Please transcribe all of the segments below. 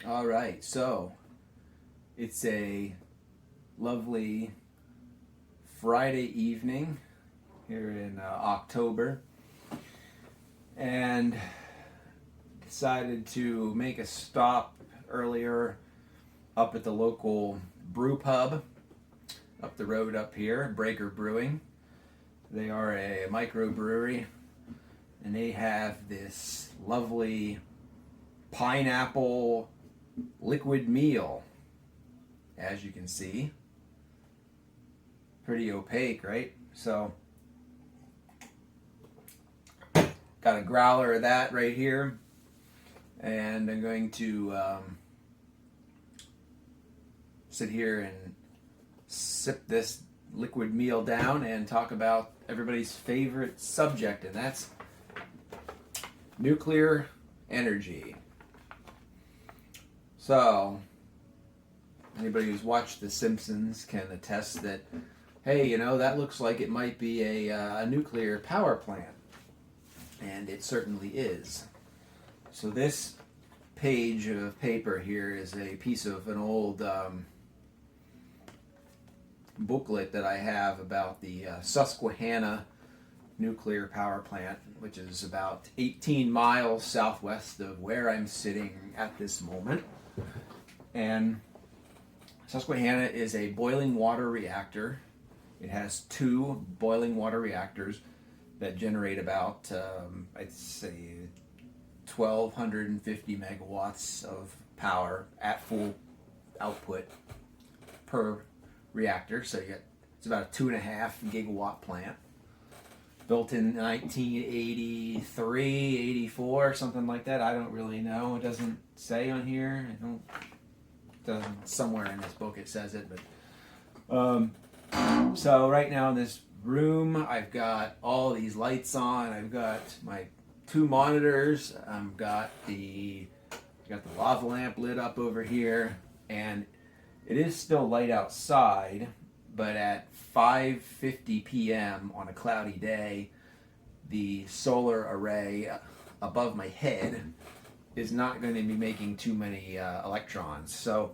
All right, so it's a lovely Friday evening here in October, and decided to make a stop earlier up at the local brew pub up the road up here, Breaker Brewing. They are a microbrewery, and they have this lovely pineapple liquid meal, as you can see. Pretty opaque, right? So, got a growler of that right here, and I'm going to sit here and sip this liquid meal down and talk about everybody's favorite subject, and that's nuclear energy. So, anybody who's watched The Simpsons can attest that, hey, you know, that looks like it might be a nuclear power plant. And it certainly is. So this page of paper here is a piece of an old booklet that I have about the Susquehanna nuclear power plant, which is about 18 miles southwest of where I'm sitting at this moment. And Susquehanna is a boiling water reactor. It has two boiling water reactors that generate about, I'd say, 1,250 megawatts of power at full output per reactor. So it's about a 2.5 gigawatt plant. Built in 1983, 84, something like that. I don't really know. It doesn't say on here. Somewhere in this book it says it, but so right now in this room I've got all these lights on. I've got my two monitors. I've got the lava lamp lit up over here, and it is still light outside, but at 5:50 p.m. on a cloudy day, the solar array above my head is not going to be making too many electrons. So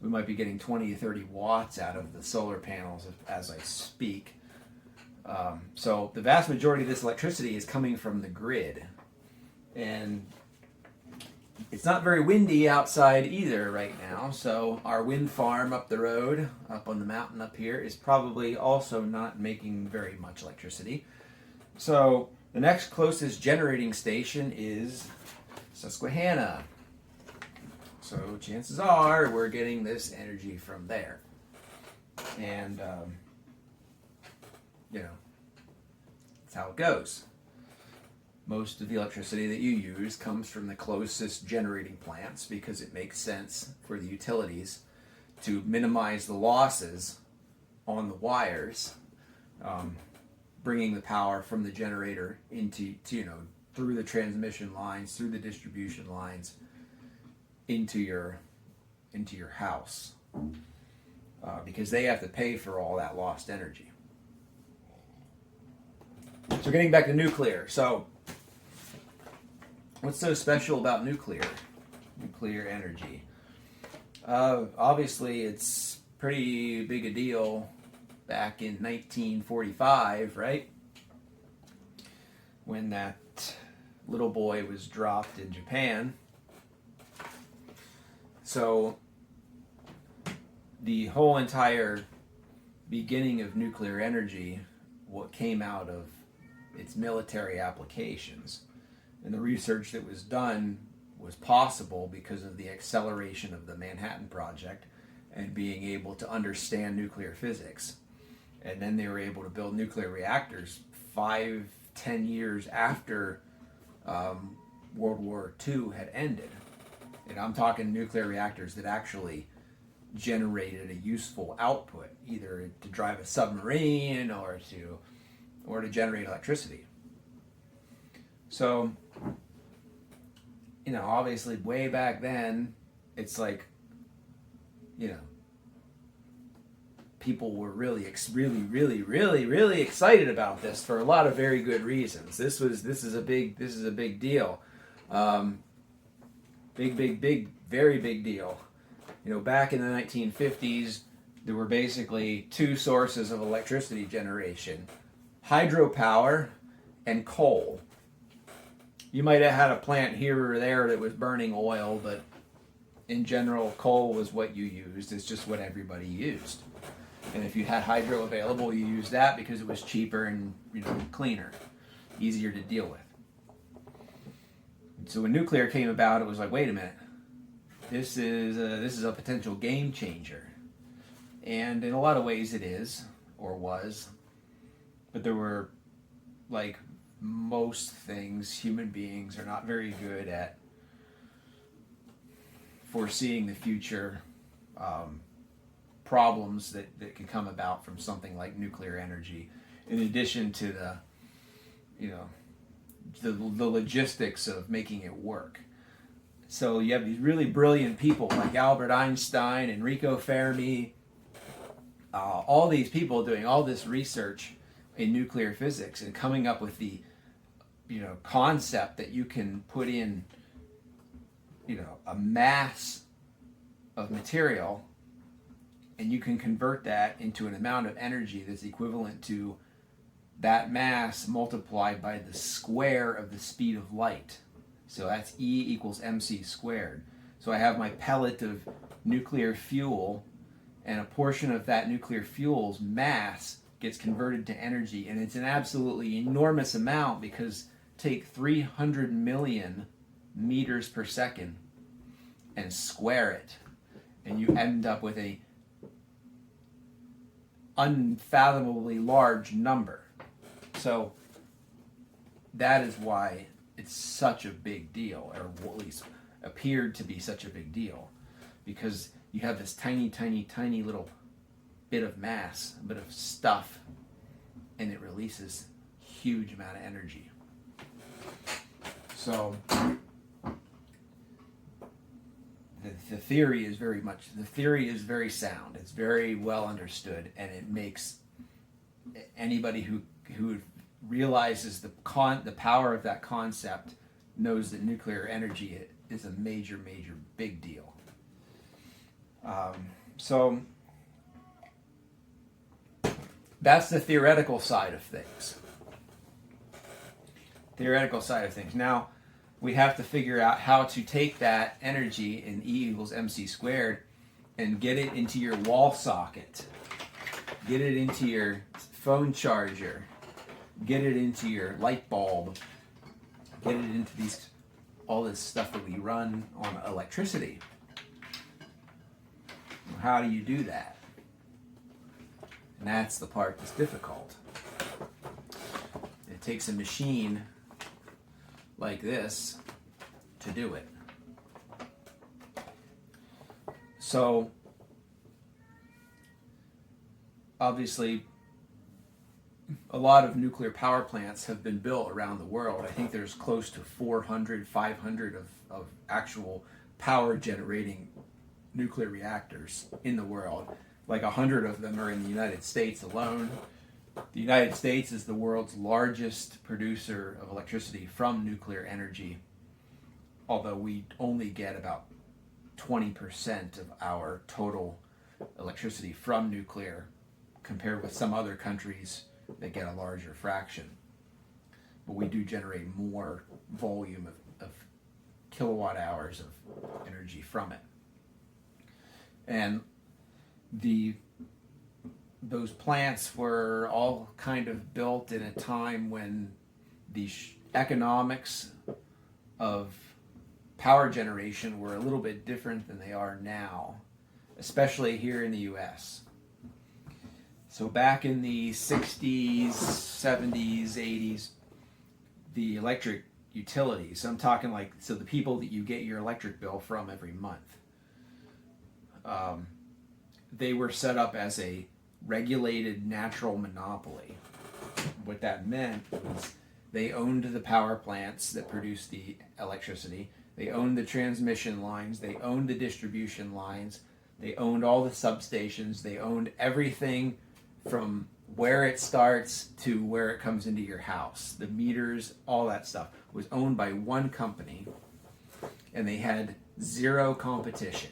we might be getting 20 to 30 watts out of the solar panels as I speak. So the vast majority of this electricity is coming from the grid. And it's not very windy outside either right now. So our wind farm up the road, up on the mountain up here, is probably also not making very much electricity. So the next closest generating station is Susquehanna. So chances are we're getting this energy from there. And, that's how it goes. Most of the electricity that you use comes from the closest generating plants because it makes sense for the utilities to minimize the losses on the wires, bringing the power from the generator into through the transmission lines, through the distribution lines, into your house, because they have to pay for all that lost energy. So getting back to nuclear. So what's so special about nuclear energy? Obviously, it's pretty big a deal back in 1945, right? When that little boy was dropped in Japan. So the whole entire beginning of nuclear energy, what came out of its military applications, and the research that was done was possible because of the acceleration of the Manhattan Project and being able to understand nuclear physics. And then they were able to build nuclear reactors 5-10 years after World War II had ended. And I'm talking nuclear reactors that actually generated a useful output, either to drive a submarine or to generate electricity. So, obviously way back then, it's like, people were really excited about this for a lot of very good reasons. This is a big deal. Big very big deal. You know, back in the 1950s, there were basically two sources of electricity generation: hydropower and coal. You might have had a plant here or there that was burning oil, but in general, coal was what you used. It's just what everybody used. And if you had hydro available, you used that because it was cheaper and, you know, cleaner, easier to deal with. So when nuclear came about, it was like, wait a minute, this is a potential game changer. And in a lot of ways it is, or was. But there were, like most things, human beings are not very good at foreseeing the future problems that can come about from something like nuclear energy, in addition to the, you know, the logistics of making it work. So you have these really brilliant people like Albert Einstein, Enrico Fermi, all these people doing all this research in nuclear physics and coming up with the, you know, concept that you can put in, you know, a mass of material and you can convert that into an amount of energy that's equivalent to that mass multiplied by the square of the speed of light. So that's E equals mc squared. So I have my pellet of nuclear fuel, and a portion of that nuclear fuel's mass gets converted to energy, and it's an absolutely enormous amount, because take 300 million meters per second and square it, and you end up with a unfathomably large number. So that is why it's such a big deal, or at least appeared to be such a big deal, because you have this tiny, tiny, tiny little bit of mass, a bit of stuff, and it releases a huge amount of energy. So the theory is very sound. It's very well understood, and it makes anybody who realizes the power of that concept knows that nuclear energy is a major big deal. So that's the theoretical side of things. Now we have to figure out how to take that energy in E equals mc squared and get it into your wall socket, get it into your phone charger, get it into your light bulb, get it into all this stuff that we run on electricity. How do you do that? And that's the part that's difficult. It takes a machine like this to do it. So obviously a lot of nuclear power plants have been built around the world. I think there's close to 400, 500 of actual power generating nuclear reactors in the world. Like 100 of them are in the United States alone. The United States is the world's largest producer of electricity from nuclear energy, although we only get about 20% of our total electricity from nuclear, compared with some other countries that get a larger fraction. But we do generate more volume of kilowatt hours of energy from it. And those plants were all kind of built in a time when the economics of power generation were a little bit different than they are now, especially here in the US. So back in the 60s, 70s, 80s, the electric utilities, I'm talking the people that you get your electric bill from every month, they were set up as a regulated natural monopoly. What that meant was they owned the power plants that produced the electricity, they owned the transmission lines, they owned the distribution lines, they owned all the substations, they owned everything from where it starts to where it comes into your house. The meters, all that stuff was owned by one company, and they had zero competition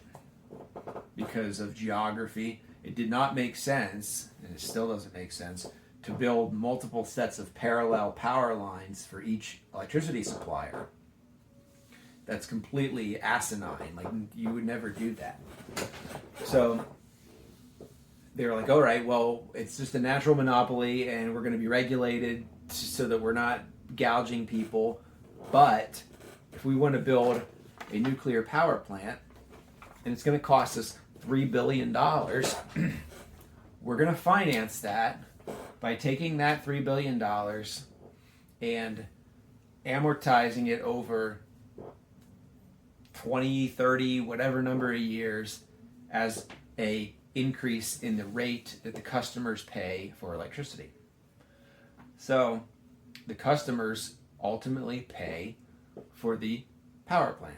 because of geography. It did not make sense, and it still doesn't make sense, to build multiple sets of parallel power lines for each electricity supplier. That's completely asinine. Like, you would never do that. So they were like, all right, well, it's just a natural monopoly and we're going to be regulated so that we're not gouging people. But if we want to build a nuclear power plant and it's going to cost us $3 billion, we're going to finance that by taking that $3 billion and amortizing it over 20, 30, whatever number of years as a increase in the rate that the customers pay for electricity. So the customers ultimately pay for the power plant.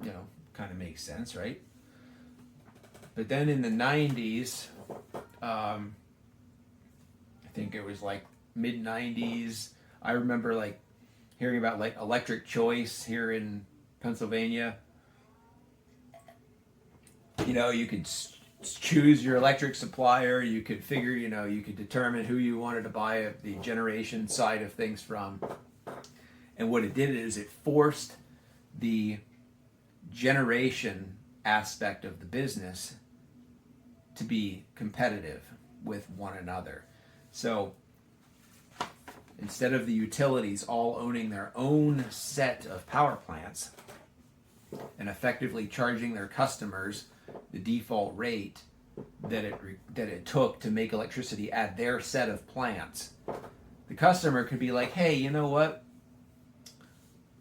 You know, kind of makes sense, right? But then in the 90s, I think it was like mid 90s, I remember like hearing about like electric choice here in Pennsylvania. You know, you could choose your electric supplier. You could figure, you know, you could determine who you wanted to buy the generation side of things from. And what it did is it forced the generation aspect of the business to be competitive with one another. So instead of the utilities all owning their own set of power plants and effectively charging their customers the default rate that it took to make electricity at their set of plants, the customer could be like, hey, you know what?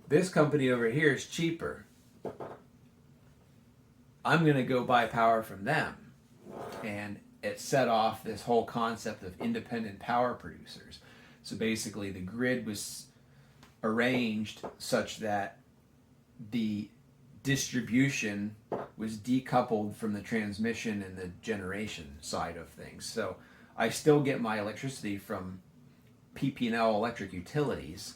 This company over here is cheaper. I'm going to go buy power from them. And it set off this whole concept of independent power producers. So basically the grid was arranged such that the distribution was decoupled from the transmission and the generation side of things. So I still get my electricity from PP&L Electric Utilities,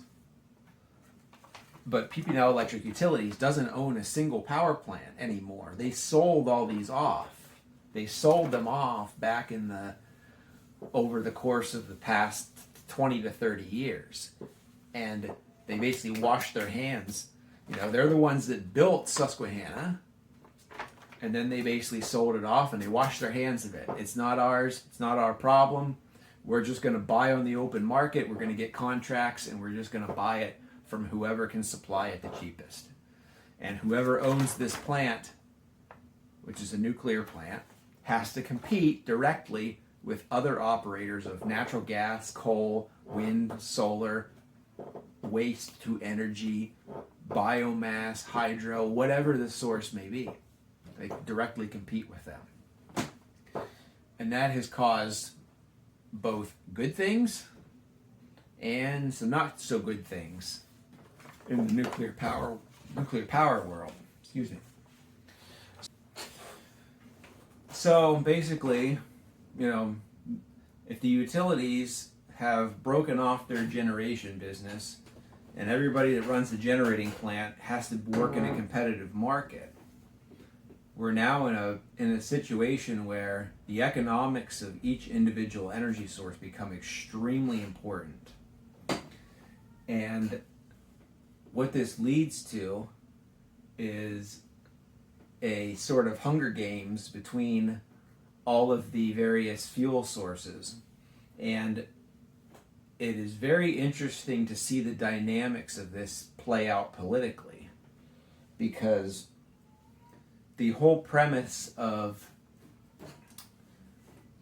but PP&L Electric Utilities doesn't own a single power plant anymore. They sold all these off. They sold them off back over the course of the past 20 to 30 years. And they basically washed their hands. You know, they're the ones that built Susquehanna, and then they basically sold it off and they washed their hands of it. It's not ours. It's not our problem. We're just going to buy on the open market. We're going to get contracts and we're just going to buy it from whoever can supply it the cheapest. And whoever owns this plant, which is a nuclear plant, has to compete directly with other operators of natural gas, coal, wind, solar, waste to energy, biomass, hydro, whatever the source may be. They directly compete with them. And that has caused both good things and some not so good things in the nuclear power world. Excuse me. So basically, you know, if the utilities have broken off their generation business and everybody that runs the generating plant has to work in a competitive market, we're now in a situation where the economics of each individual energy source become extremely important. And what this leads to is a sort of Hunger Games between all of the various fuel sources. And it is very interesting to see the dynamics of this play out politically, because the whole premise of,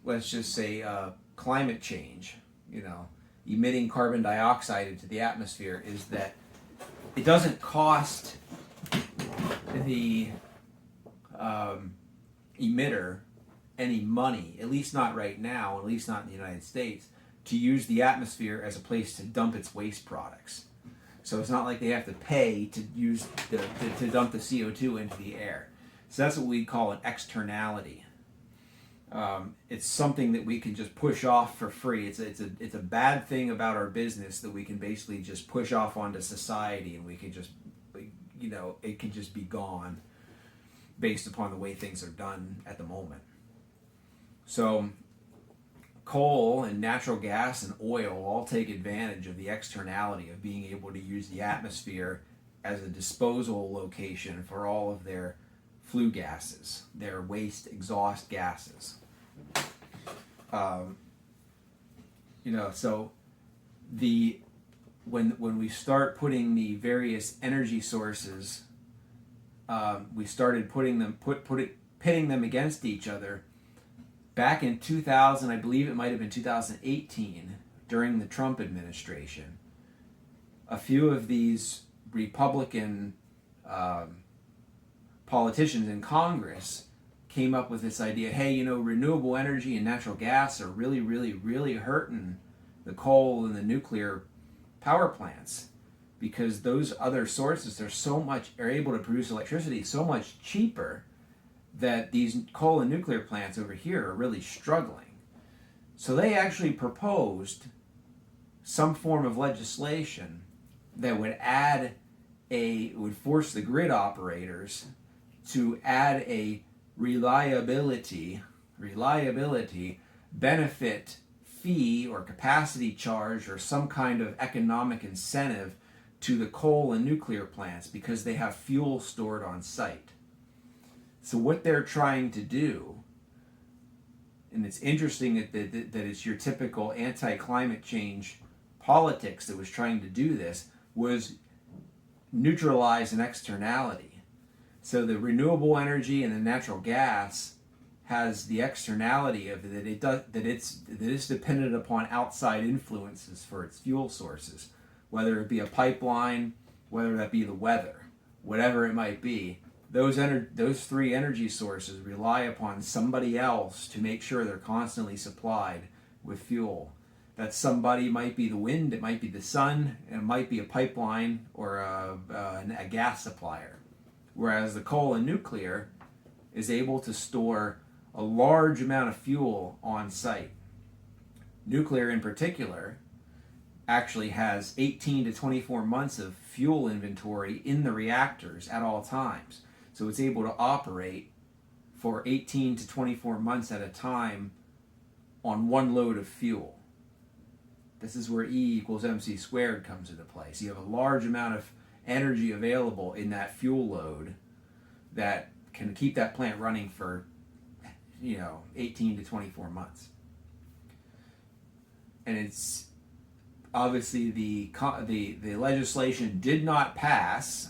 let's just say, climate change, you know, emitting carbon dioxide into the atmosphere, is that it doesn't cost the emitter any money, at least not right now, at least not in the United States, to use the atmosphere as a place to dump its waste products. So it's not like they have to pay to use to dump the CO2 into the air. So that's what we call an externality. It's something that we can just push off for free. It's a bad thing about our business that we can basically just push off onto society, and we can just it can just be gone based upon the way things are done at the moment. So coal and natural gas and oil all take advantage of the externality of being able to use the atmosphere as a disposal location for all of their flue gases, their waste exhaust gases. So when we start putting the various energy sources, we started pitting them against each other. Back in 2000, I believe it might have been 2018, during the Trump administration, a few of these Republican politicians in Congress came up with this idea, hey, renewable energy and natural gas are really, really, really hurting the coal and the nuclear power plants, because those other sources are able to produce electricity so much cheaper that these coal and nuclear plants over here are really struggling. So they actually proposed some form of legislation that would force the grid operators to add a reliability benefit fee or capacity charge or some kind of economic incentive to the coal and nuclear plants because they have fuel stored on site. So what they're trying to do, and it's interesting that it's your typical anti-climate change politics that was trying to do this, was neutralize an externality. So the renewable energy and the natural gas has the externality of that it's dependent upon outside influences for its fuel sources, whether it be a pipeline, whether that be the weather, whatever it might be. Those three energy sources rely upon somebody else to make sure they're constantly supplied with fuel. That somebody might be the wind, it might be the sun, it might be a pipeline or a gas supplier. Whereas the coal and nuclear is able to store a large amount of fuel on site. Nuclear in particular actually has 18 to 24 months of fuel inventory in the reactors at all times. So it's able to operate for 18 to 24 months at a time on one load of fuel. This is where E equals MC squared comes into play. So you have a large amount of energy available in that fuel load that can keep that plant running for 18 to 24 months. And it's obviously the legislation did not pass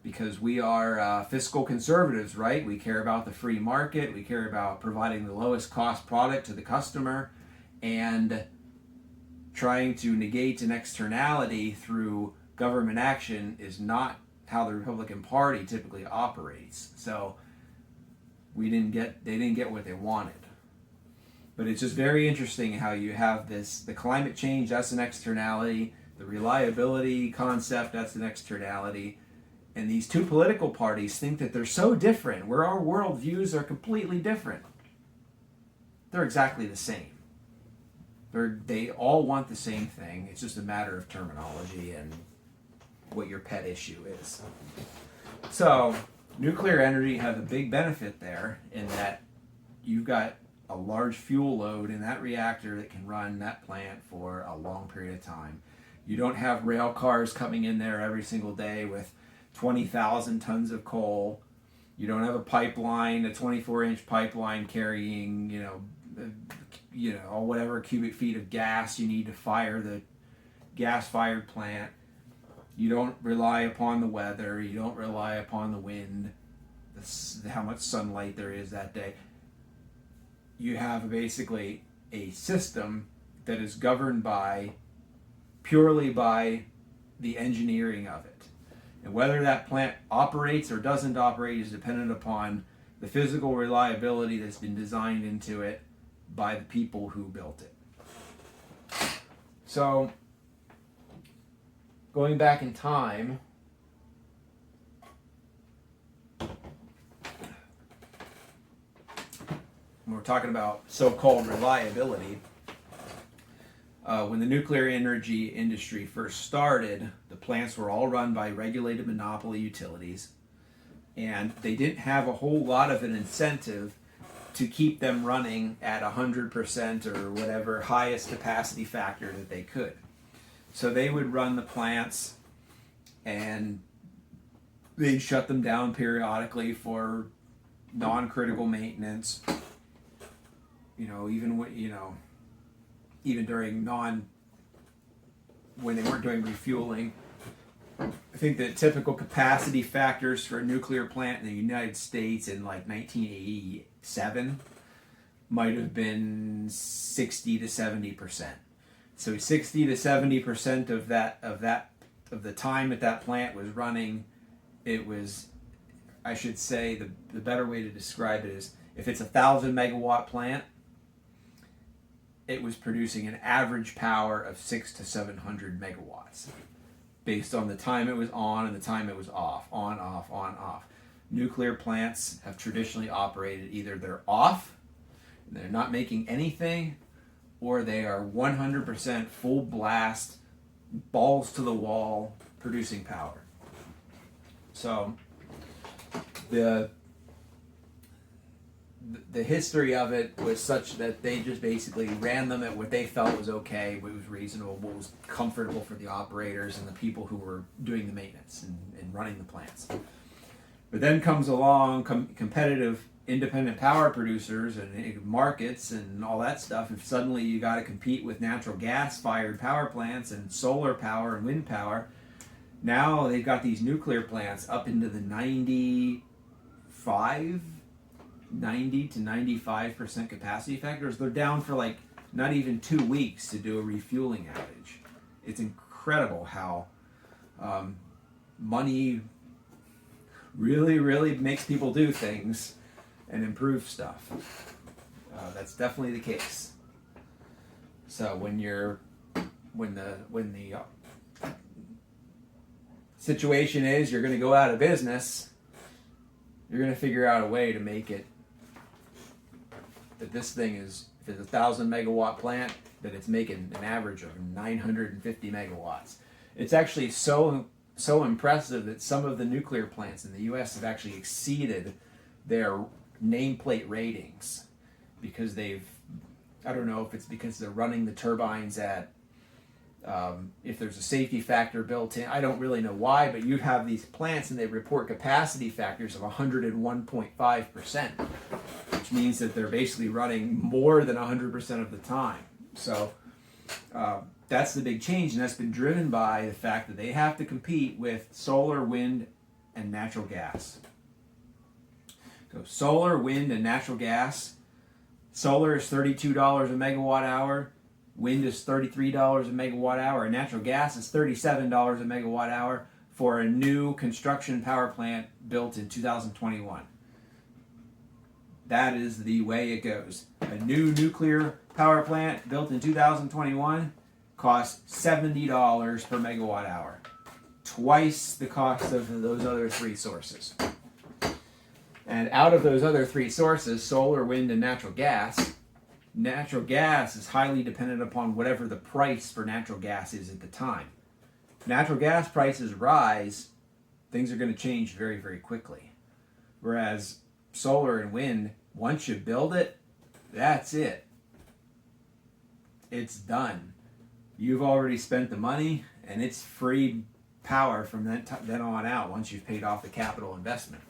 because we are fiscal conservatives, right? We care about the free market, we care about providing the lowest cost product to the customer, and trying to negate an externality through government action is not how the Republican Party typically operates. So they didn't get what they wanted. But it's just very interesting how you have the climate change, that's an externality, the reliability concept, that's an externality, and these two political parties think that they're so different, where our worldviews are completely different. They're exactly the same. They all want the same thing. It's just a matter of terminology and what your pet issue is. So nuclear energy has a big benefit there in that you've got a large fuel load in that reactor that can run that plant for a long period of time. You don't have rail cars coming in there every single day with 20,000 tons of coal. You don't have a pipeline, a 24-inch pipeline carrying, whatever cubic feet of gas you need to fire the gas-fired plant. You don't rely upon the weather. You don't rely upon the wind, how much sunlight there is that day. You have basically a system that is governed purely by the engineering of it. And whether that plant operates or doesn't operate is dependent upon the physical reliability that's been designed into it by the people who built it. So, going back in time, when we're talking about so-called reliability, when the nuclear energy industry first started, the plants were all run by regulated monopoly utilities, and they didn't have a whole lot of an incentive to keep them running at 100% or whatever highest capacity factor that they could. So they would run the plants and they'd shut them down periodically for non-critical maintenance. Even during when they weren't doing refueling. I think the typical capacity factors for a nuclear plant in the United States in like 1987 might have been 60 to 70%. So 60 to 70% of the time that that plant was running, it was, I should say, the better way to describe it is, if it's a 1,000 megawatt plant, it was producing an average power of 600 to 700 megawatts, based on the time it was on and the time it was off, on, off, on, off. Nuclear plants have traditionally operated either they're off, and they're not making anything, or they are 100% full blast, balls to the wall, producing power. So the history of it was such that they just basically ran them at what they felt was okay, what was reasonable, what was comfortable for the operators and the people who were doing the maintenance and running the plants. But then comes along competitive independent power producers and markets and all that stuff. If suddenly you got to compete with natural gas fired power plants and solar power and wind power, now they've got these nuclear plants up into the 90 to 95% capacity factors. They're down for like not even 2 weeks to do a refueling outage. It's incredible how money really, really makes people do things and improve stuff. That's definitely the case. So when the situation is you're going to go out of business, you're going to figure out a way to make it that this thing is, if it's a 1,000 megawatt plant, that it's making an average of 950 megawatts. It's actually so impressive that some of the nuclear plants in the U.S. have actually exceeded their nameplate ratings, because I don't know if it's because they're running the turbines at, if there's a safety factor built in, I don't really know why, but you have these plants and they report capacity factors of 101.5%, which means that they're basically running more than 100% of the time. So that's the big change, and that's been driven by the fact that they have to compete with solar, wind, and natural gas. So solar, wind, and natural gas. Solar is $32 a megawatt hour. Wind is $33 a megawatt hour. And natural gas is $37 a megawatt hour for a new construction power plant built in 2021. That is the way it goes. A new nuclear power plant built in 2021 costs $70 per megawatt hour. Twice the cost of those other three sources. And out of those other three sources, solar, wind, and natural gas is highly dependent upon whatever the price for natural gas is at the time. If natural gas prices rise, things are going to change very, very quickly. Whereas solar and wind, once you build it, that's it. It's done. You've already spent the money, and it's free power from then on out once you've paid off the capital investment.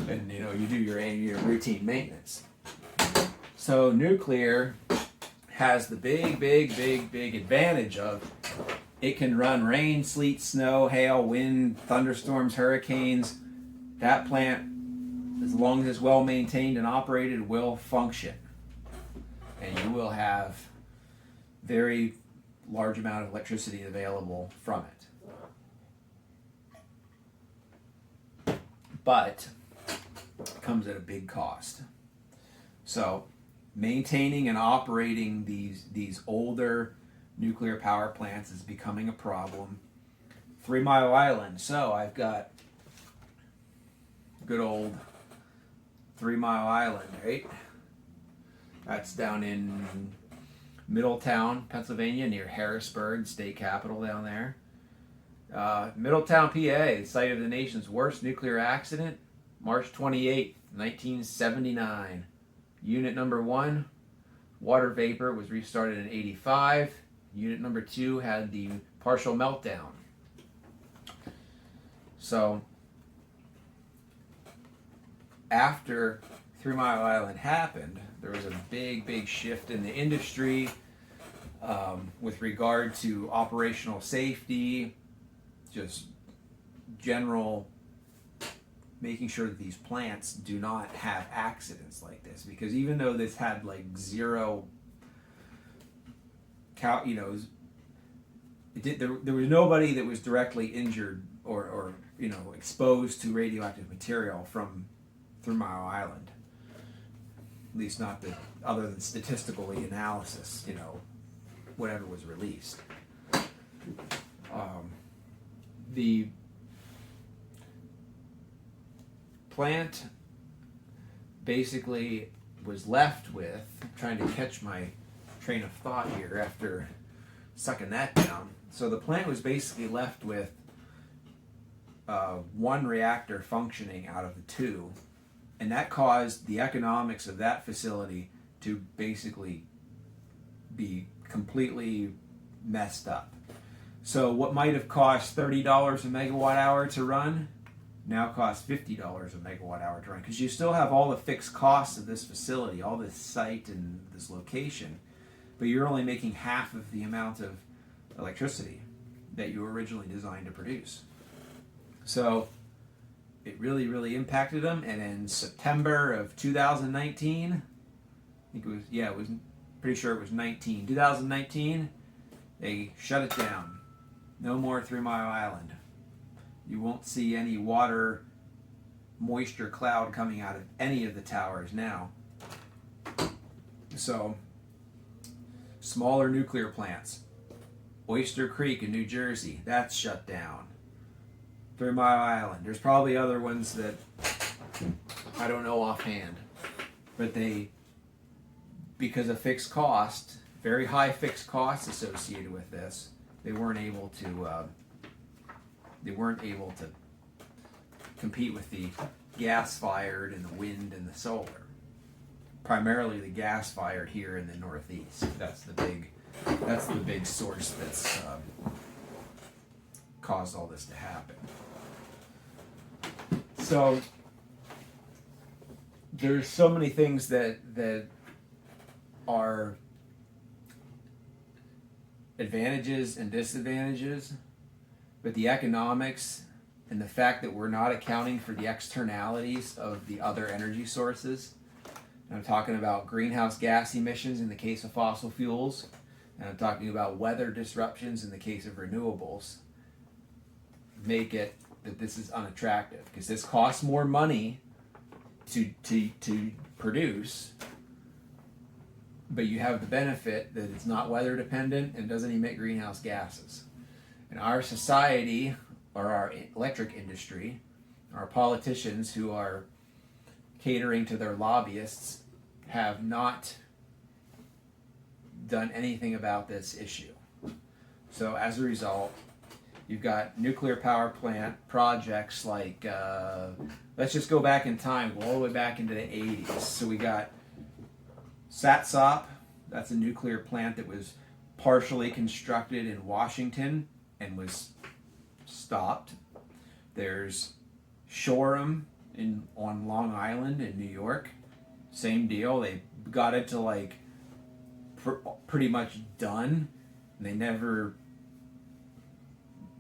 And you do your routine maintenance. So nuclear has the big advantage of it can run rain, sleet, snow, hail, wind, thunderstorms, hurricanes. That plant, as long as it's well maintained and operated, will function. And you will have very large amount of electricity available from it. But it comes at a big cost. So maintaining and operating these older nuclear power plants is becoming a problem. 3 Mile Island. So I've got good old 3 Mile Island, right? That's down in Middletown, Pennsylvania, near Harrisburg, state capital down there. Middletown, PA, the site of the nation's worst nuclear accident, March 28th, 1979. Unit number 1, water vapor, was restarted in 85. Unit number 2 had the partial meltdown. So, after 3 Mile Island happened, there was a big shift in the industry with regard to operational safety, just general making sure that these plants do not have accidents like this. Because even though this had like zero, there was nobody that was directly injured or exposed to radioactive material from 3 Mile Island. At least not that, other than statistically analysis, whatever was released. The plant basically was left with, trying to catch my train of thought here after sucking that down. So the plant was basically left with one reactor functioning out of the 2, and that caused the economics of that facility to basically be completely messed up. So what might have cost $30 a megawatt hour to run now costs $50 a megawatt hour to run, because you still have all the fixed costs of this facility, all this site and this location, but you're only making half of the amount of electricity that you were originally designed to produce. So it really impacted them. And in September of 2019, I think it was pretty sure it was 2019, they shut it down. No more 3 Mile Island. You won't see any water moisture cloud coming out of any of the towers now. So, smaller nuclear plants. Oyster Creek in New Jersey, that's shut down. 3 Mile Island. There's probably other ones that I don't know offhand. But because of fixed cost, very high fixed costs associated with this, they weren't able to compete with the gas-fired and the wind and the solar. Primarily the gas-fired here in the Northeast. That's the big source that's caused all this to happen. So there's so many things that are advantages and disadvantages, but the economics and the fact that we're not accounting for the externalities of the other energy sources. And I'm talking about greenhouse gas emissions in the case of fossil fuels, and I'm talking about weather disruptions in the case of renewables, make it that this is unattractive, because this costs more money to produce, but you have the benefit that it's not weather dependent and doesn't emit greenhouse gases. And our society, or our electric industry, our politicians who are catering to their lobbyists, have not done anything about this issue. So as a result, you've got nuclear power plant projects like, let's just go back in time, go all the way back into the 80s. So we got Satsop, that's a nuclear plant that was partially constructed in Washington and was stopped. There's Shoreham on Long Island in New York. Same deal. They got it to like pretty much done. And it never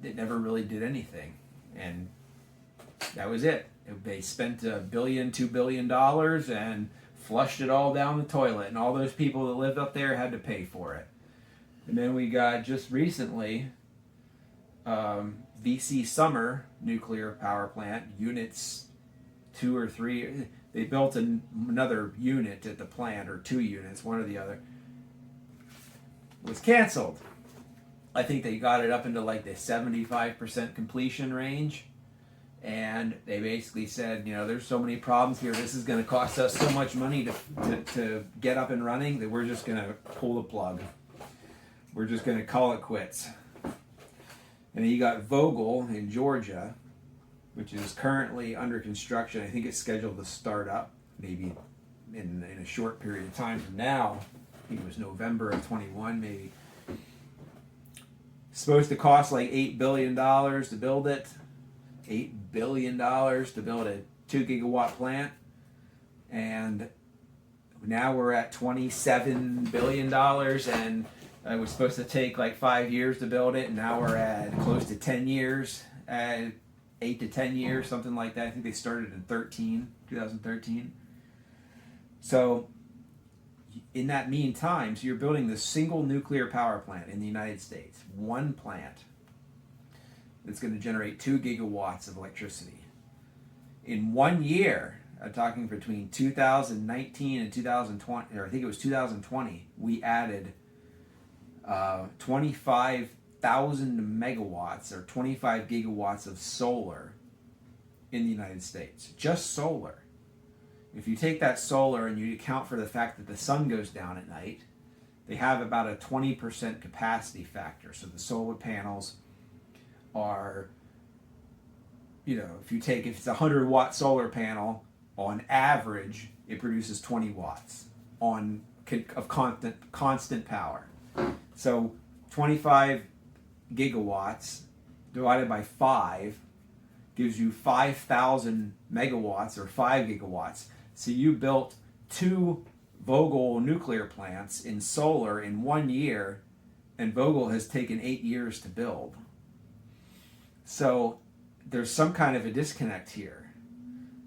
really did anything. And that was it. They spent $1 billion, $2 billion and flushed it all down the toilet, and all those people that lived up there had to pay for it. And then we got just recently VC Summer nuclear power plant, units 2 or 3. They built another unit at the plant, or 2 units, one or the other. Was canceled. I think they got it up into like the 75% completion range. And they basically said, there's so many problems here, this is going to cost us so much money to get up and running that we're just going to pull the plug. We're just going to call it quits. And then you got Vogtle in Georgia, which is currently under construction. I think it's scheduled to start up maybe in a short period of time from now. I think it was November of 21 maybe. It's supposed to cost like $8 billion to build it. $8 billion to build a 2 gigawatt plant. And now we're at $27 billion, and it was supposed to take like 5 years to build it, and now we're at close to 10 years, 8 to 10 years, something like that. I think they started in 2013. So in that meantime, so you're building this single nuclear power plant in the United States, one plant that's going to generate 2 gigawatts of electricity. In 1 year, I'm talking between 2019 and 2020, or I think it was 2020, we added 25,000 megawatts or 25 gigawatts of solar in the United States. Just solar. If you take that solar and you account for the fact that the sun goes down at night, they have about a 20% capacity factor. So the solar panels are, if it's a 100-watt solar panel, on average, it produces 20 watts of constant power. So 25 gigawatts divided by 5 gives you 5,000 megawatts or 5 gigawatts. So you built 2 Vogtle nuclear plants in solar in 1 year, and Vogtle has taken 8 years to build. So there's some kind of a disconnect here.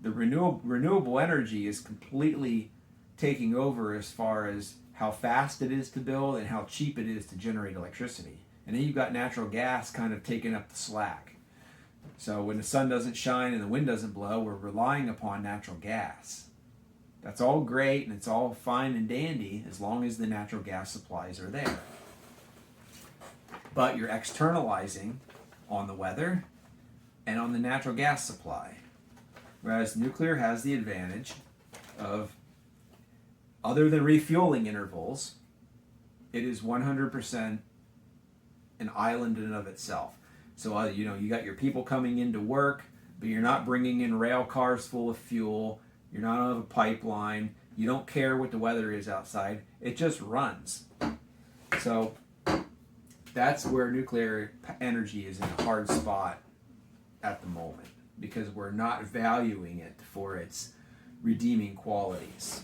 The renewable energy is completely taking over as far as how fast it is to build and how cheap it is to generate electricity. And then you've got natural gas kind of taking up the slack. So when the sun doesn't shine and the wind doesn't blow, we're relying upon natural gas. That's all great and it's all fine and dandy as long as the natural gas supplies are there. But you're externalizing on the weather and on the natural gas supply. Whereas nuclear has the advantage of, other than refueling intervals, it is 100% an island in and of itself. So, you got your people coming into work, but you're not bringing in rail cars full of fuel. You're not on a pipeline. You don't care what the weather is outside. It just runs. So that's where nuclear energy is in a hard spot at the moment, because we're not valuing it for its redeeming qualities.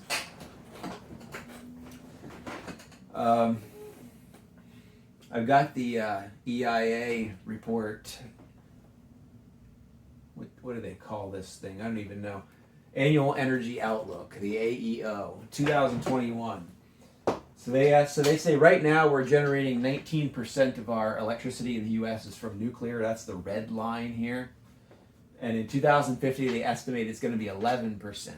I've got the EIA report. What do they call this thing? I don't even know. Annual Energy Outlook, the AEO, 2021. So they say right now we're generating 19% of our electricity in the U.S. is from nuclear. That's the red line here. And in 2050, they estimate it's going to be 11%.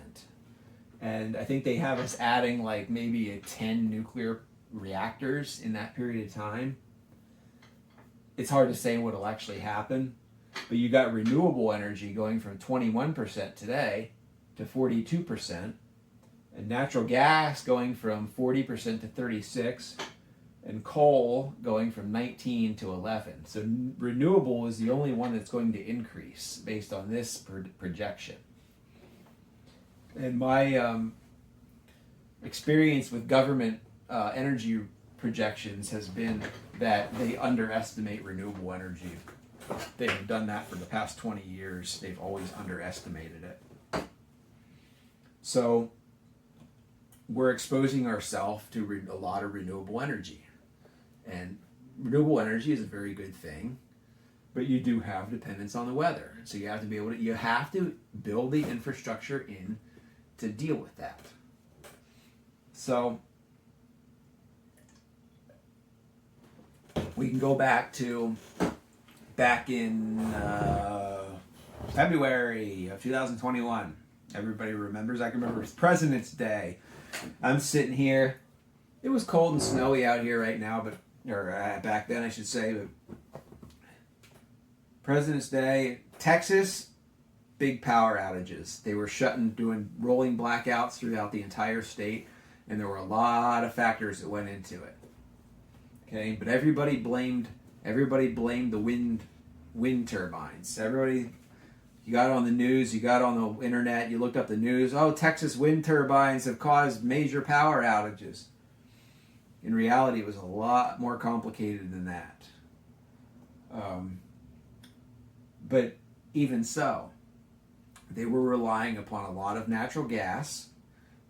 And I think they have us adding like maybe 10 nuclear reactors in that period of time. It's hard to say what will actually happen. But you got renewable energy going from 21% today to 42%. And natural gas going from 40% to 36%. And coal going from 19 to 11. So renewable is the only one that's going to increase based on this projection. And my experience with government energy projections has been that they underestimate renewable energy. They've done that for the past 20 years. They've always underestimated it. So we're exposing ourselves to a lot of renewable energy. And renewable energy is a very good thing, but you do have dependence on the weather. So you have to you have to build the infrastructure in to deal with that. So we can go back in February of 2021. Everybody remembers. I can remember it was President's Day. I'm sitting here. It was cold and snowy out here right now, or back then I should say. But President's Day, Texas, big power outages. They were doing rolling blackouts throughout the entire state, and there were a lot of factors that went into it. Okay, but everybody blamed the wind wind turbines. Everybody, you got on the news, you got on the internet, you looked up the news. Oh, Texas wind turbines have caused major power outages. In reality, it was a lot more complicated than that. But even so, they were relying upon a lot of natural gas,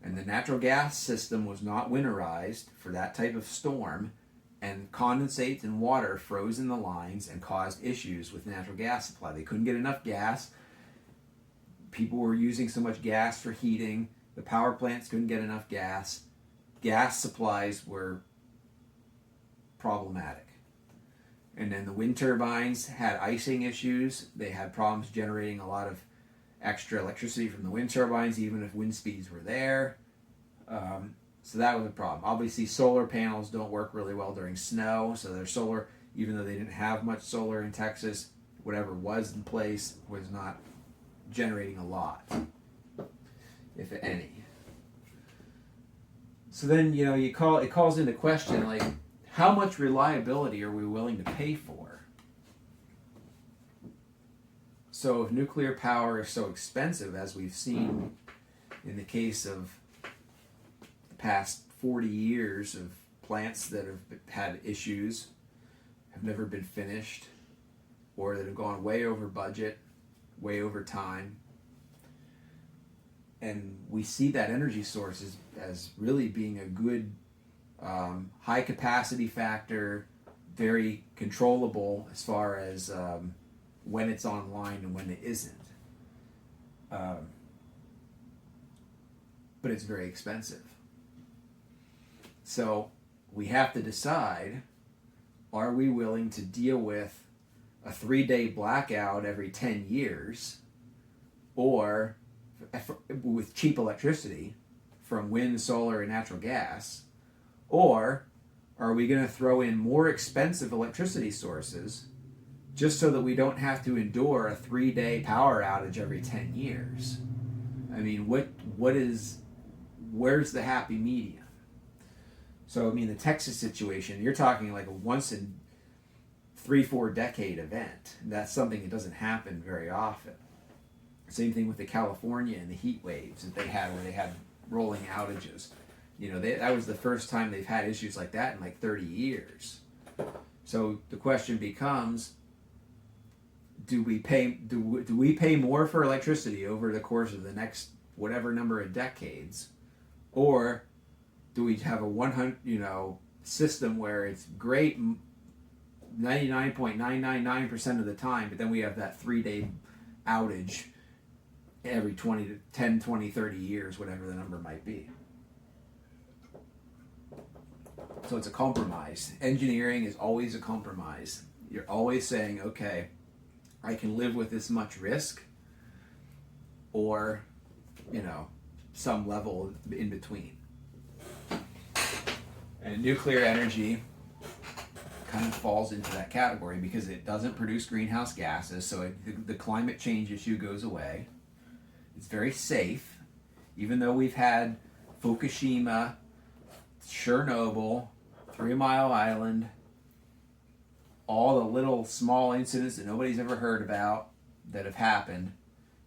and the natural gas system was not winterized for that type of storm, and condensate and water froze in the lines and caused issues with natural gas supply. They couldn't get enough gas. People were using so much gas for heating. The power plants couldn't get enough gas. Gas supplies were problematic. And then the wind turbines had icing issues. They had problems generating a lot of extra electricity from the wind turbines, even if wind speeds were there. So that was a problem. Obviously, solar panels don't work really well during snow. So their solar, even though they didn't have much solar in Texas, whatever was in place was not generating a lot, if any. So then, it calls into question, like, how much reliability are we willing to pay for? So if nuclear power is so expensive, as we've seen in the case of the past 40 years of plants that have had issues, have never been finished, or that have gone way over budget, way over time, and we see that energy source as really being a good high capacity factor, very controllable as far as when it's online and when it isn't. But it's very expensive. So we have to decide, are we willing to deal with a 3-day blackout every 10 years, or with cheap electricity from wind, solar, and natural gas? Or are we going to throw in more expensive electricity sources just so that we don't have to endure a 3-day power outage every 10 years? I mean, where's the happy medium? So, I mean, the Texas situation, you're talking like a once in 3-4 decade event. That's something that doesn't happen very often. Same thing with the California and the heat waves that they had, where they had rolling outages. That was the first time they've had issues like that in like 30 years. So the question becomes, do we pay more for electricity over the course of the next whatever number of decades, or do we have a 100 system where it's great 99.999% of the time, but then we have that 3-day outage every 10, 20, 30 years, whatever the number might be. So it's a compromise. Engineering is always a compromise. You're always saying, okay, I can live with this much risk, or, some level in between. And nuclear energy kind of falls into that category because it doesn't produce greenhouse gases, so the climate change issue goes away. It's very safe, even though we've had Fukushima, Chernobyl, 3 Mile Island, all the little small incidents that nobody's ever heard about that have happened.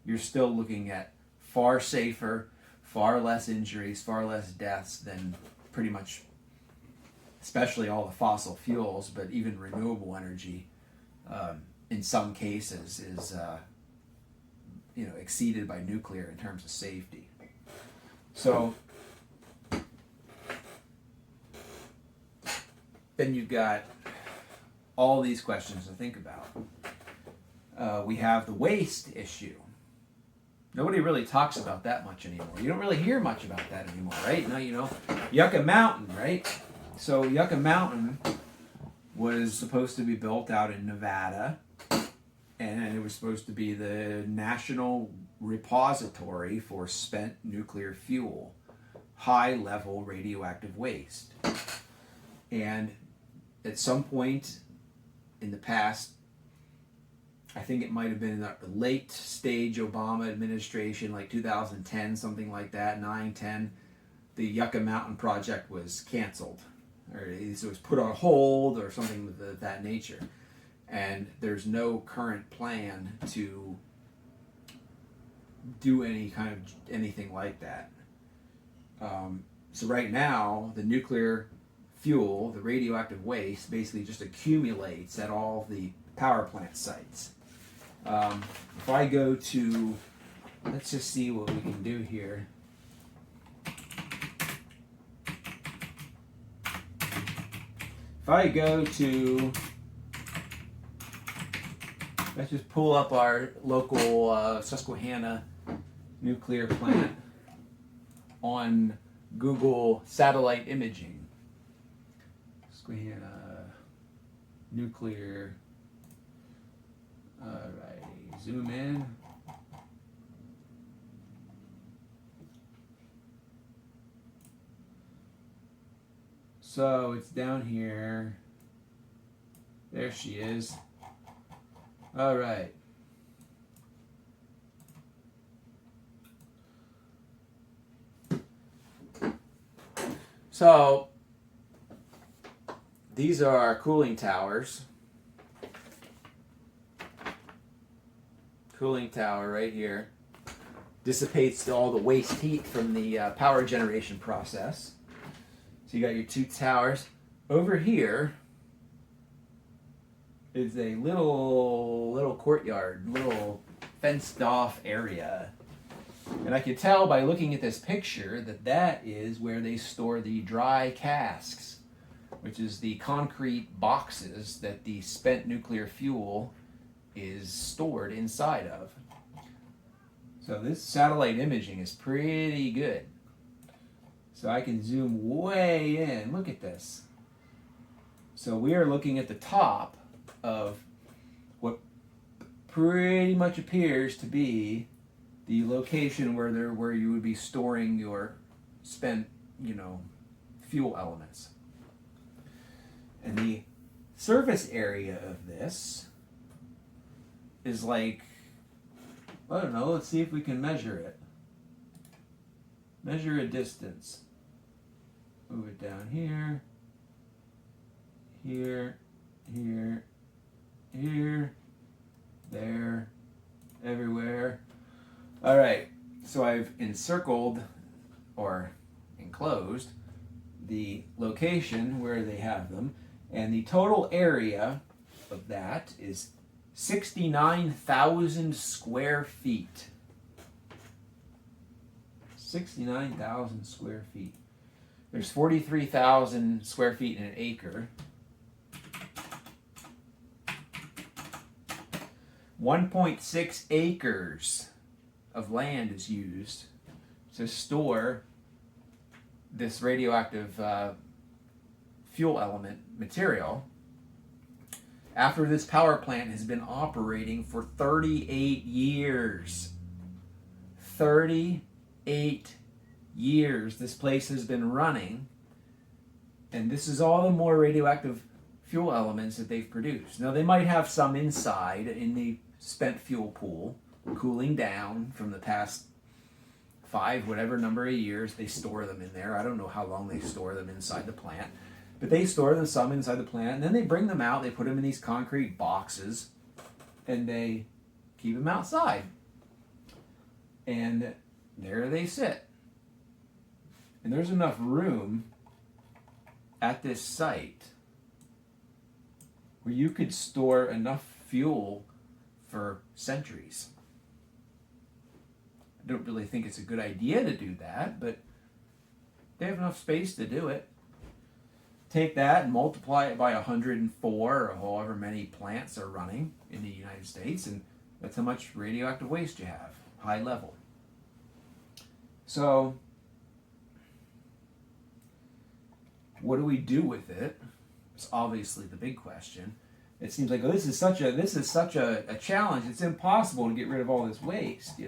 You're still looking at far safer, far less injuries, far less deaths than pretty much, especially all the fossil fuels, but even renewable energy in some cases is exceeded by nuclear in terms of safety. So then you've got all these questions to think about. We have the waste issue. Nobody really talks about that much anymore. You don't really hear much about that anymore, right? Now, Yucca Mountain, right? So Yucca Mountain was supposed to be built out in Nevada, and it was supposed to be the national repository for spent nuclear fuel, high-level radioactive waste. And at some point in the past, I think it might have been in the late stage Obama administration, like 2010, something like that, 9, 10, the Yucca Mountain project was canceled. Or it was put on hold or something of that nature. and there's no current plan to do anything like that. So right now, the nuclear fuel, the radioactive waste, basically just accumulates at all the power plant sites. If I go to, let's just see what we can do here. If I go to, let's just pull up our local Susquehanna nuclear plant on Google satellite imaging. Susquehanna nuclear. Alrighty, zoom in. So it's down here. There she is. All right. So these are our cooling towers. Cooling tower right here dissipates all the waste heat from the power generation process. So you got your two towers. Over here is a little courtyard, little fenced off area. And I could tell by looking at this picture that that is where they store the dry casks, which is the concrete boxes that the spent nuclear fuel is stored inside of. So this satellite imaging is pretty good. So I can zoom way in. Look at this. So we are looking at the top of what pretty much appears to be the location where you would be storing your spent, fuel elements. And the surface area of this is like, I don't know, let's see if we can measure it. Measure a distance. Move it down here, here, here, here, there, everywhere. All right, so I've encircled or enclosed the location where they have them, and the total area of that is 69,000 square feet. 69,000 square feet. There's 43,000 square feet in an acre. 1.6 acres of land is used to store this radioactive fuel element material after this power plant has been operating for 38 years. 38 years this place has been running, and this is all the more radioactive fuel elements that they've produced. Now they might have some inside in the spent fuel pool cooling down from the past 5 whatever number of years. They store them in there. I don't know how long they store them inside the plant, but they store them some inside the plant, and then they bring them out. They put them in these concrete boxes and they keep them outside, and there they sit. And there's enough room at this site where you could store enough fuel for centuries. I don't really think it's a good idea to do that, but they have enough space to do it. Take that and multiply it by 104 or however many plants are running in the United States, and that's how much radioactive waste you have, high level. So what do we do with it? It's obviously the big question. It seems like, oh, this is such a challenge. It's impossible to get rid of all this waste,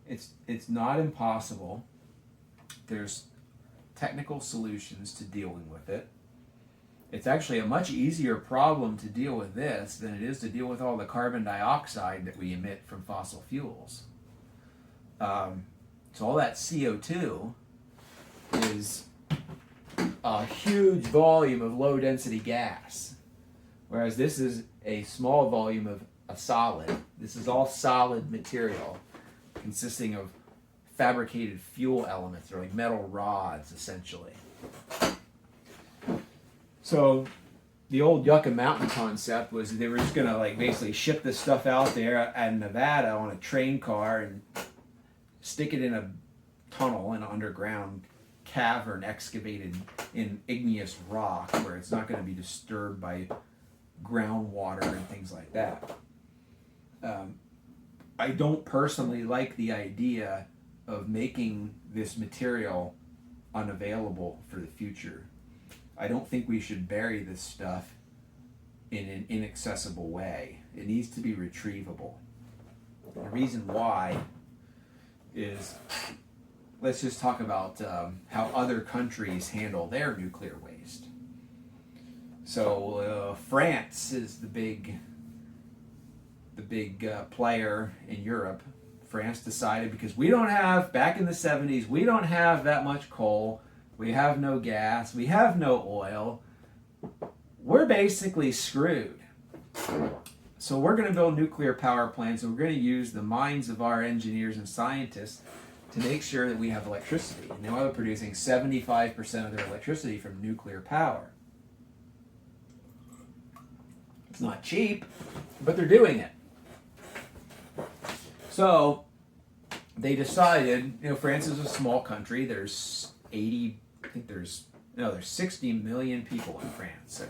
It's not impossible. There's technical solutions to dealing with it. It's actually a much easier problem to deal with this than it is to deal with all the carbon dioxide that we emit from fossil fuels. So all that CO2 is a huge volume of low density gas. Whereas this is a small volume of a solid. This is all solid material consisting of fabricated fuel elements, or like metal rods, essentially. So the old Yucca Mountain concept was they were just gonna like basically ship this stuff out there in Nevada on a train car and stick it in a tunnel, in an underground cavern excavated in igneous rock where it's not going to be disturbed by groundwater and things like that. I don't personally like the idea of making this material unavailable for the future. I don't think we should bury this stuff in an inaccessible way. It needs to be retrievable. The reason why is, let's just talk about how other countries handle their nuclear waste. So France is the big player in Europe. France decided, because we don't have, back in the 70s, we don't have that much coal, we have no gas, we have no oil, we're basically screwed. So we're going to build nuclear power plants, and we're going to use the minds of our engineers and scientists to make sure that we have electricity. And now they're producing 75% of their electricity from nuclear power. It's not cheap, but they're doing it. So they decided, France is a small country. There's 60 million people in France.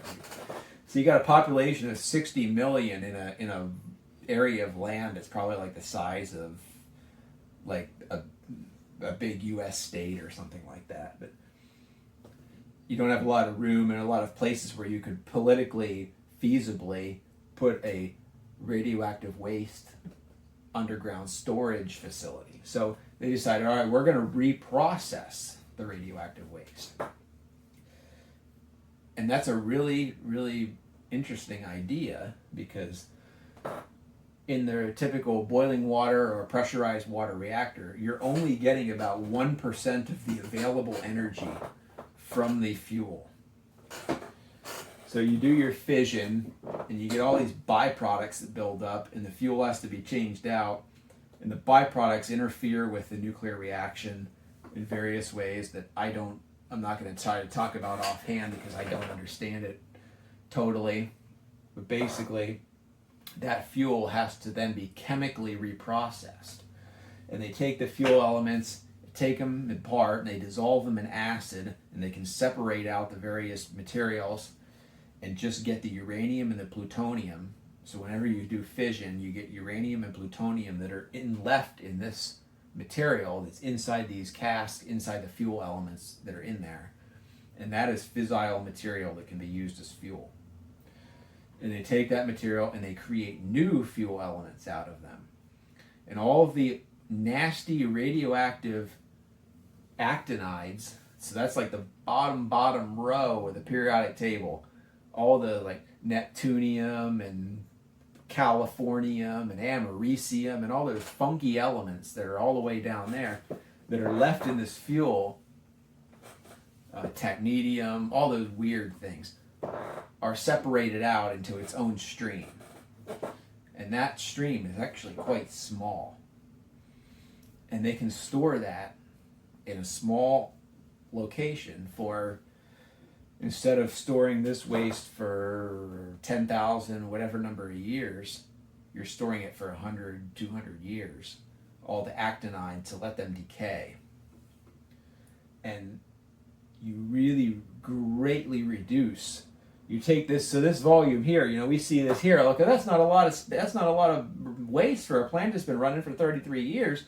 So you got a population of 60 million in a area of land that's probably like the size of like a big U.S. state or something like that. But you don't have a lot of room and a lot of places where you could politically feasibly put a radioactive waste underground storage facility. So they decided, all right, we're going to reprocess the radioactive waste. And that's a really, really interesting idea, because in their typical boiling water or pressurized water reactor, you're only getting about 1% of the available energy from the fuel. So you do your fission, and you get all these byproducts that build up, and the fuel has to be changed out, and the byproducts interfere with the nuclear reaction in various ways that I'm not going to try to talk about offhand because I don't understand it totally. But basically, that fuel has to then be chemically reprocessed. And they take the fuel elements, take them apart, and they dissolve them in acid, and they can separate out the various materials and just get the uranium and the plutonium. So whenever you do fission, you get uranium and plutonium that are left in this material that's inside these casks, inside the fuel elements that are in there. And that is fissile material that can be used as fuel. And they take that material and they create new fuel elements out of them. And all of the nasty radioactive actinides, so that's like the bottom row of the periodic table, all the like neptunium and californium and americium and all those funky elements that are all the way down there that are left in this fuel, technetium, all those weird things, are separated out into its own stream. And that stream is actually quite small. And they can store that in a small location for, instead of storing this waste for 10,000, whatever number of years, you're storing it for 100, 200 years, all the actinide to let them decay. And you really greatly reduce. You take this, so this volume here, we see this here. Look, that's not a lot of waste for a plant that's been running for 33 years.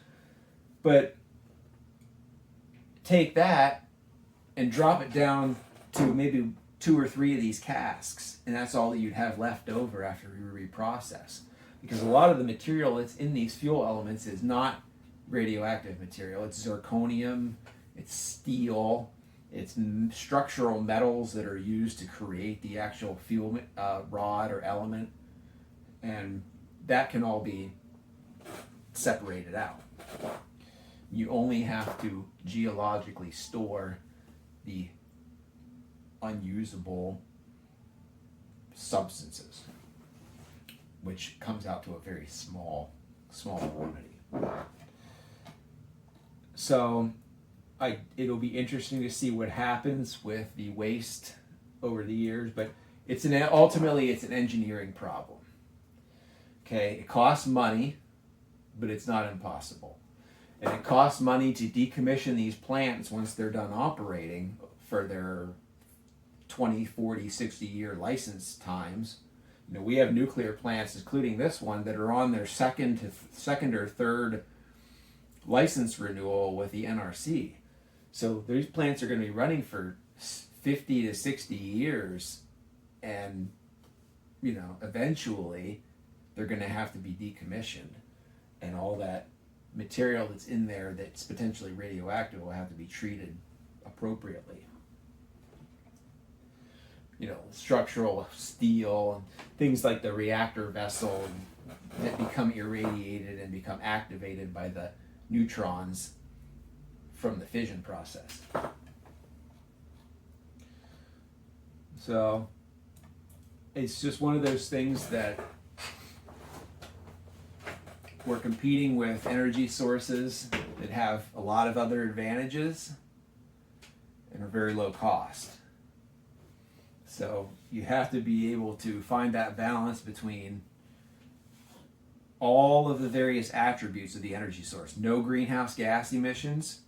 But take that and drop it down to maybe 2 or 3 of these casks, and that's all that you'd have left over after you reprocess. Because a lot of the material that's in these fuel elements is not radioactive material. It's zirconium, it's steel, it's structural metals that are used to create the actual fuel rod or element, and that can all be separated out. You only have to geologically store the unusable substances, which comes out to a very small quantity. So it'll be interesting to see what happens with the waste over the years, but ultimately it's an engineering problem. Okay, it costs money, but it's not impossible. And it costs money to decommission these plants once they're done operating for their 20, 40, 60-year license times. You know, we have nuclear plants, including this one, that are on their second or third license renewal with the NRC. So these plants are going to be running for 50 to 60 years, and you know, eventually they're going to have to be decommissioned, and all that material that's in there that's potentially radioactive will have to be treated appropriately. You know, structural steel and things like the reactor vessel that become irradiated and become activated by the neutrons from the fission process. So it's just one of those things that we're competing with energy sources that have a lot of other advantages and are very low cost. So you have to be able to find that balance between all of the various attributes of the energy source. No greenhouse gas emissions,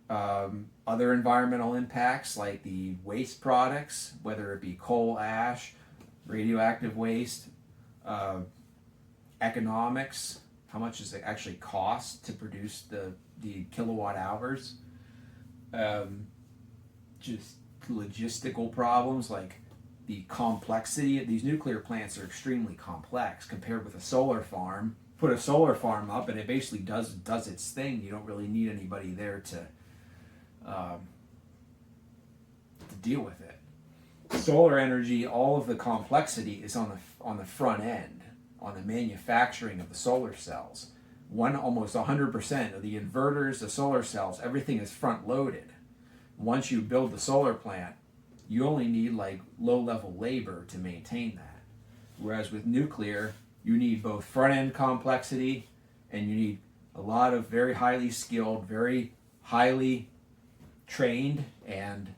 other environmental impacts like the waste products, whether it be coal ash, radioactive waste, economics, how much does it actually cost to produce the kilowatt hours, just logistical problems like the complexity of these nuclear plants are extremely complex compared with a solar farm. Put a solar farm up and it basically does its thing. You don't really need anybody there to deal with it. Solar energy, all of the complexity is on the front end, on the manufacturing of the solar cells. Almost 100% of the inverters, the solar cells, everything is front loaded. Once you build the solar plant, you only need like low-level labor to maintain that. Whereas with nuclear, you need both front-end complexity and you need a lot of very highly skilled, very highly trained and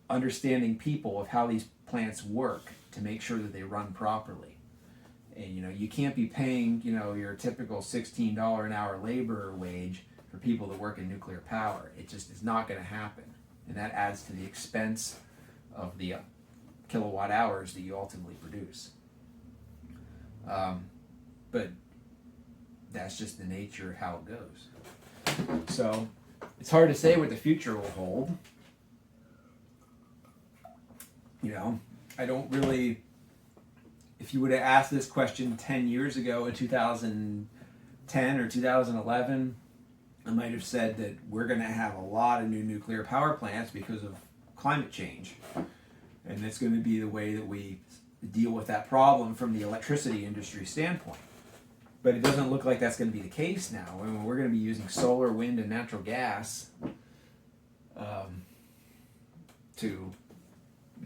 understanding people of how these plants work to make sure that they run properly. And you know, you can't be paying, you know, your typical $16 an hour labor wage for people that work in nuclear power. It just is not going to happen. And that adds to the expense of the kilowatt hours that you ultimately produce. But that's just the nature of how it goes. So it's hard to say what the future will hold. You know, I don't really, if you would have asked this question 10 years ago in 2010 or 2011, I might have said that we're going to have a lot of new nuclear power plants because of climate change. And it's going to be the way that we deal with that problem from the electricity industry standpoint. But it doesn't look like that's going to be the case now. I mean, we're going to be using solar, wind, and natural gas to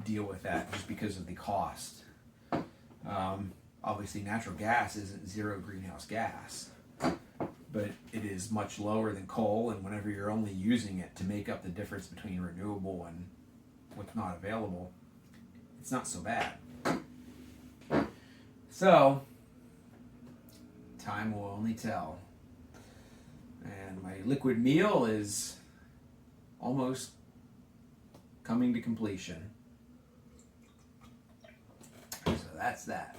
deal with that just because of the cost. Obviously, natural gas isn't zero greenhouse gas, but it is much lower than coal, and whenever you're only using it to make up the difference between renewable and what's not available, it's not so bad. So, time will only tell. And my liquid meal is almost coming to completion. So that's that.